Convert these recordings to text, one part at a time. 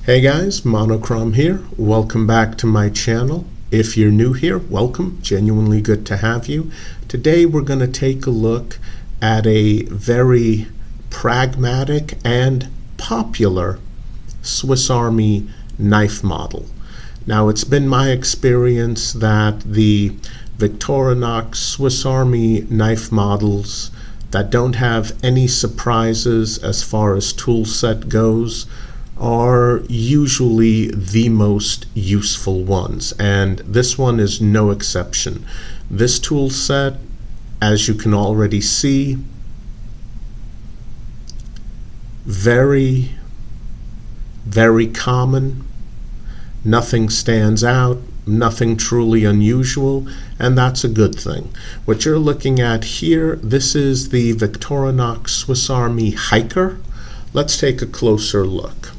Hey guys, Monochrome here. Welcome back to my channel. If you're new here, welcome. Genuinely good to have you. Today we're going to take a look at a very pragmatic and popular Swiss Army knife model. Now, it's been my experience that the Victorinox Swiss Army knife models that don't have any surprises as far as tool set goes are usually the most useful ones, and this one is no exception. This tool set, as you can already see, very common. Nothing stands out, nothing truly unusual, and that's a good thing. What you're looking at here, this is the Victorinox Swiss Army Hiker. Let's take a closer look.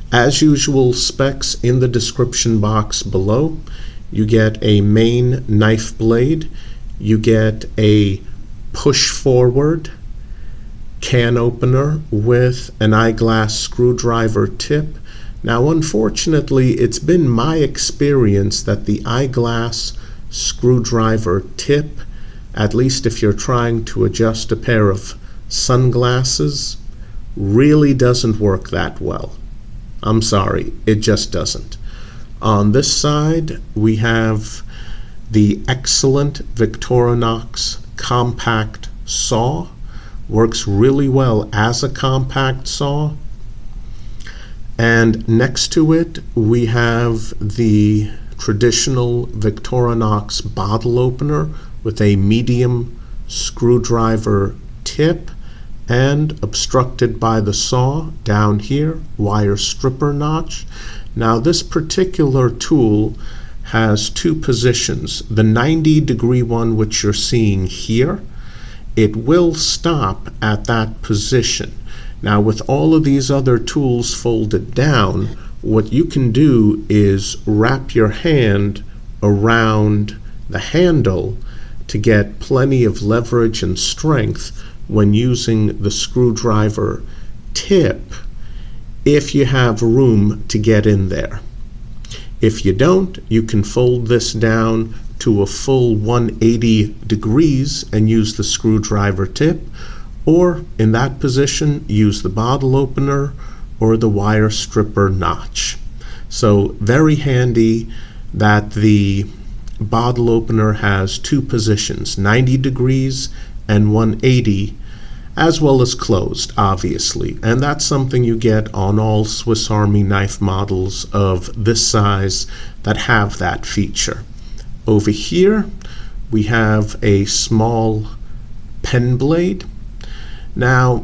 As usual, specs in the description box below. You get a main knife blade, you get a push forward can opener with an eyeglass screwdriver tip. Now, unfortunately, it's been my experience that the eyeglass screwdriver tip, at least if you're trying to adjust a pair of sunglasses, really doesn't work that well. I'm sorry, it just doesn't. On this side, we have the excellent Victorinox compact saw. Works really well as a compact saw. And next to it, we have the traditional Victorinox bottle opener with a medium screwdriver tip and obstructed by the saw down here, wire stripper notch. Now, this particular tool has two positions. The 90-degree one, which you're seeing here, it will stop at that position. Now, with all of these other tools folded down, what you can do is wrap your hand around the handle to get plenty of leverage and strength when using the screwdriver tip, if you have room to get in there. If you don't, you can fold this down to a full 180 degrees and use the screwdriver tip, or in that position, use the bottle opener or the wire stripper notch. So very handy that the bottle opener has two positions, 90 degrees and 180, as well as closed, obviously. And that's something you get on all Swiss Army knife models of this size that have that feature. Over here, we have a small pen blade. Now,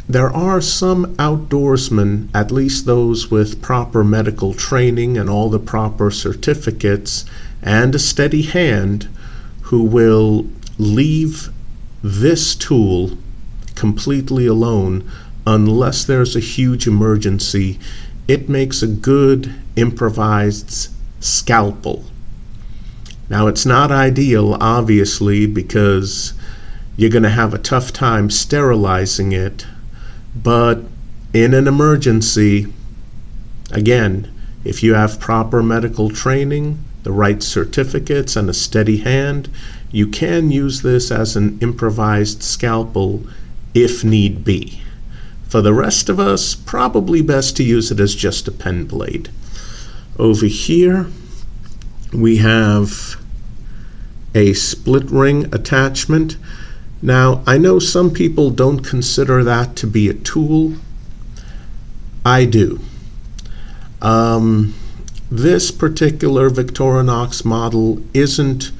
there are some outdoorsmen, at least those with proper medical training and all the proper certificates and a steady hand, who will leave this tool completely alone unless there's a huge emergency. It makes a good improvised scalpel. Now, it's not ideal, obviously, because you're going to have a tough time sterilizing it, but in an emergency, again, if you have proper medical training, the right certificates, and a steady hand, you can use this as an improvised scalpel if need be. For the rest of us, probably best to use it as just a pen blade. Over here, we have a split ring attachment. Now, I know some people don't consider that to be a tool. I do. This particular Victorinox model isn't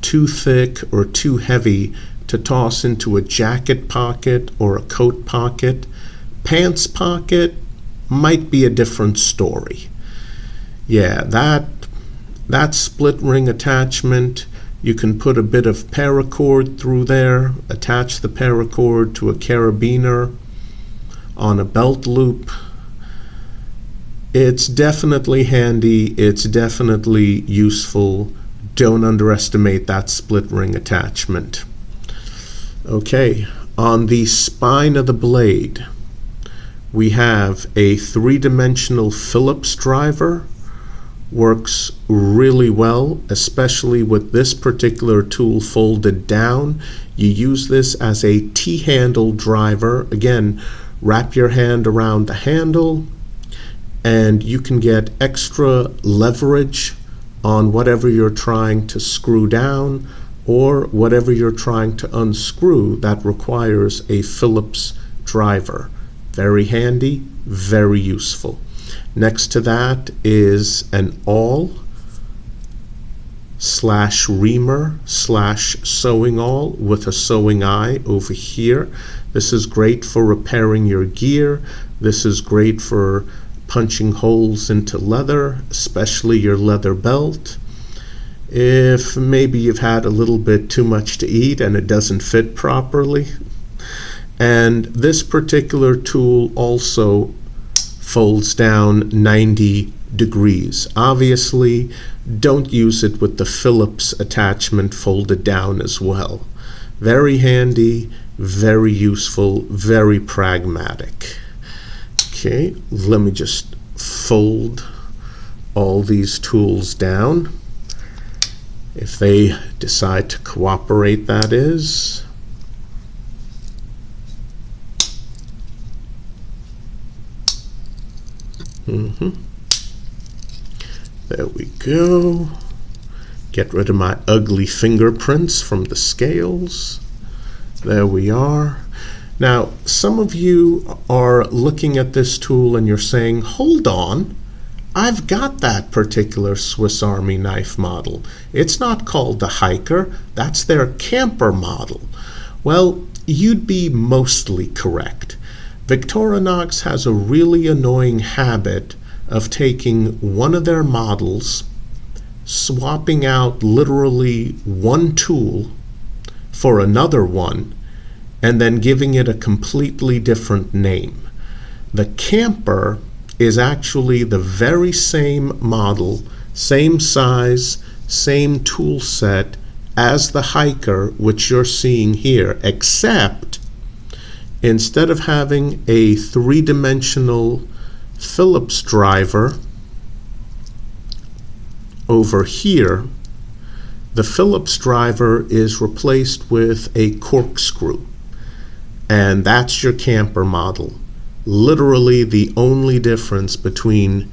too thick or too heavy to toss into a jacket pocket or a coat pocket. Pants pocket might be a different story. Yeah, that split ring attachment, you can put a bit of paracord through there, attach the paracord to a carabiner on a belt loop. It's definitely handy, it's definitely useful. Don't underestimate that split ring attachment. Okay, on the spine of the blade, We have a three-dimensional Phillips driver. Works really well, especially with this particular tool folded down. You use this as a T-handle driver. Again, wrap your hand around the handle and you can get extra leverage on whatever you're trying to screw down or whatever you're trying to unscrew that requires a Phillips driver. Very handy, very useful. Next to that is an awl / reamer / sewing awl with a sewing eye over here. This is great for repairing your gear. This is great for punching holes into leather, especially your leather belt. If maybe you've had a little bit too much to eat and it doesn't fit properly. And this particular tool also folds down 90 degrees. Obviously, don't use it with the Phillips attachment folded down as well. Very handy, very useful, very pragmatic. Okay, let me just fold all these tools down. If they decide to cooperate, that is. There we go. Get rid of my ugly fingerprints from the scales. There we are. Now, some of you are looking at this tool and you're saying, hold on, I've got that particular Swiss Army knife model. It's not called the Hiker, that's their camper model. Well, you'd be mostly correct. Victorinox has a really annoying habit of taking one of their models, swapping out literally one tool for another one, and then giving it a completely different name. The camper is actually the very same model, same size, same tool set as the Hiker, which you're seeing here, except instead of having a three-dimensional Phillips driver over here, the Phillips driver is replaced with a corkscrew. And that's your camper model. Literally the only difference between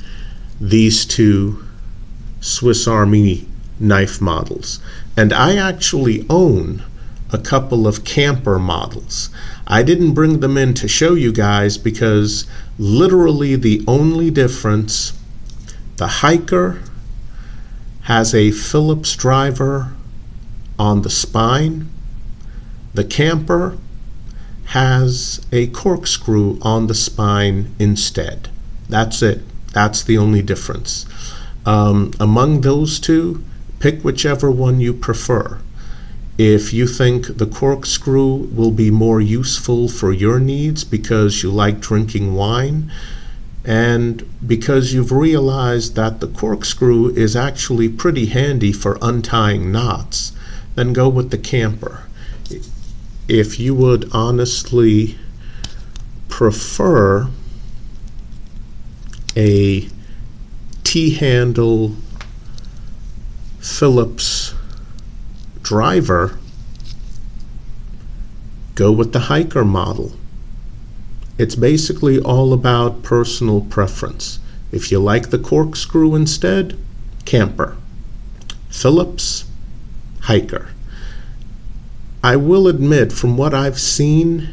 these two Swiss Army knife models. And I actually own a couple of camper models. I didn't bring them in to show you guys because literally the only difference, the Hiker has a Phillips driver on the spine. The camper has a corkscrew on the spine instead. That's it. That's the only difference. Among those two, pick whichever one you prefer. If you think the corkscrew will be more useful for your needs because you like drinking wine, and because you've realized that the corkscrew is actually pretty handy for untying knots, then go with the camper. If you would honestly prefer a T-handle Phillips driver, go with the Hiker model. It's basically all about personal preference. If you like the corkscrew instead, camper. Phillips, Hiker. I will admit, from what I've seen,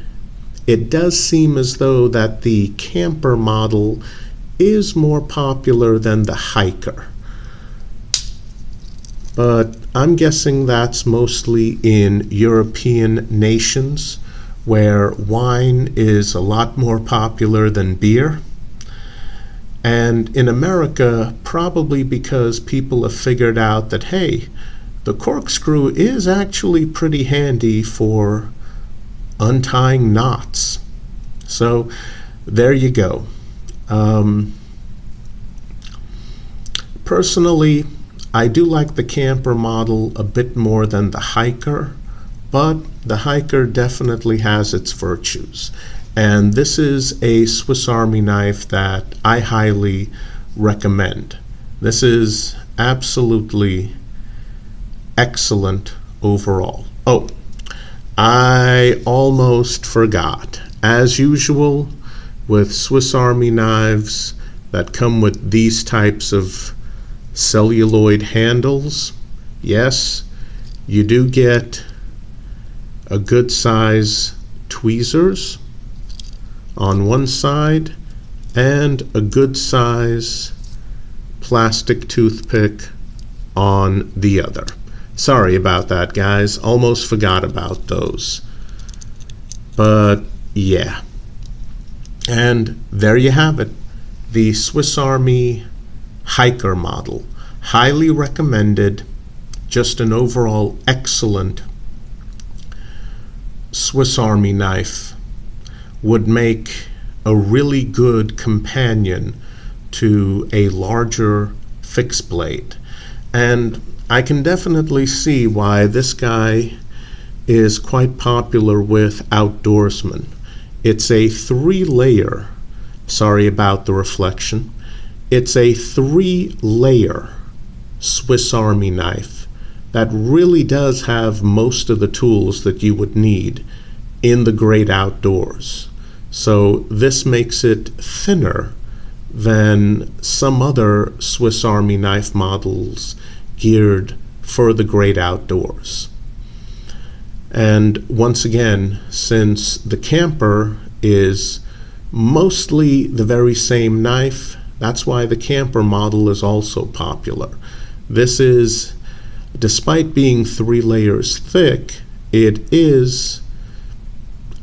it does seem as though that the camper model is more popular than the Hiker. But I'm guessing that's mostly in European nations where wine is a lot more popular than beer. And in America, probably because people have figured out that, hey, the corkscrew is actually pretty handy for untying knots. So there you go. Personally, I do like the camper model a bit more than the Hiker, but the Hiker definitely has its virtues. And this is a Swiss Army knife that I highly recommend. This is absolutely excellent overall. Oh, I almost forgot. As usual with Swiss Army knives that come with these types of celluloid handles, yes, you do get a good size tweezers on one side and a good size plastic toothpick on the other. Sorry about that, guys. Almost forgot about those. But yeah. And there you have it. The Swiss Army Hiker model. Highly recommended. Just an overall excellent Swiss Army knife. Would make a really good companion to a larger fixed blade. And I can definitely see why this guy is quite popular with outdoorsmen. It's a 3-layer, sorry about the reflection, it's a 3-layer Swiss Army knife that really does have most of the tools that you would need in the great outdoors. So this makes it thinner than some other Swiss Army knife models geared for the great outdoors. And once again, since the camper is mostly the very same knife, that's why the camper model is also popular. This is, despite being 3 layers thick, it is,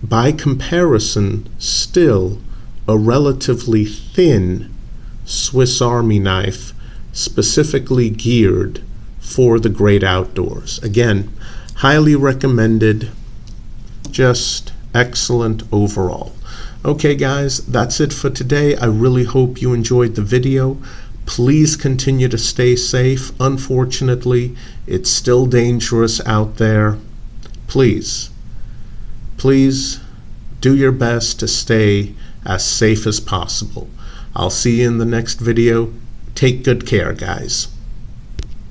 by comparison, still a relatively thin Swiss Army knife specifically geared for the great outdoors. Again, highly recommended, just excellent overall. Okay guys, that's it for today. I really hope you enjoyed the video. Please continue to stay safe. Unfortunately, it's still dangerous out there. Please do your best to stay as safe as possible. I'll see you in the next video. Take good care, guys.